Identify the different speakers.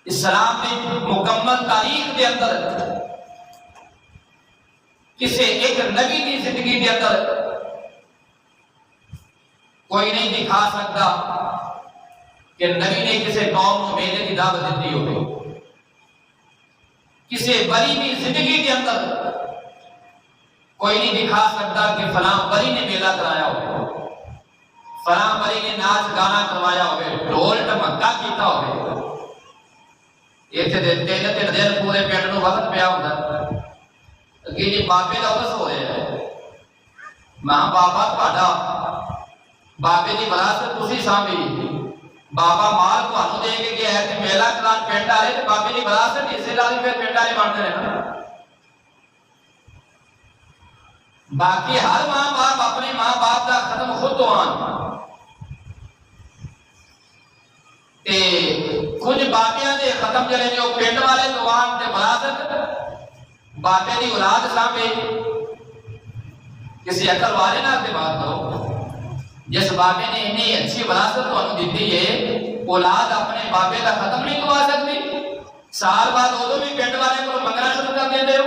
Speaker 1: इस्लाम की मुकम्मल तारीख के अंदर किसी एक नबी की जिंदगी के अंदर कोई नहीं दिखा सकता कि नबी ने किसी कौम को मेले की दावत दी हो। किसी वली की जिंदगी के अंदर कोई नहीं दिखा सकता कि फलां वली ने मेला कराया हो, फलां वली ने नाच गाना करवाया हो, ढोल ढमक्का किया हो। इतने तीन दिन पूरे पिंड में वक्त पिया होता कि जी बाबे का उर्स हो रहा है। मां बाबा तुहाडा बाबे की विरासत तुसीं सांभी, बाबा माल तुहानू दे के गया है कि मेला करान पिंड वाले ते बाबे की विरासत हिस्सेदारी फिर पिंड वाले बनते हैं। बाकी हर मां बाप अपने मां बाप का खत्म खुद दवान ते कुछ बाबियां दे खत्म जड़े जो पिंड वाले दवान ते विरासत बाबे की औलाद सांभे। किसी अकल वाले ना बात करो। जिस बाबे ने इतनी अच्छी विरासत तुहानू दी है, औलाद अपने बाबे का खत्म नहीं करवा सकती। साल बाद उदों भी पिंड वाले को मंगना शुरू कर देते हो।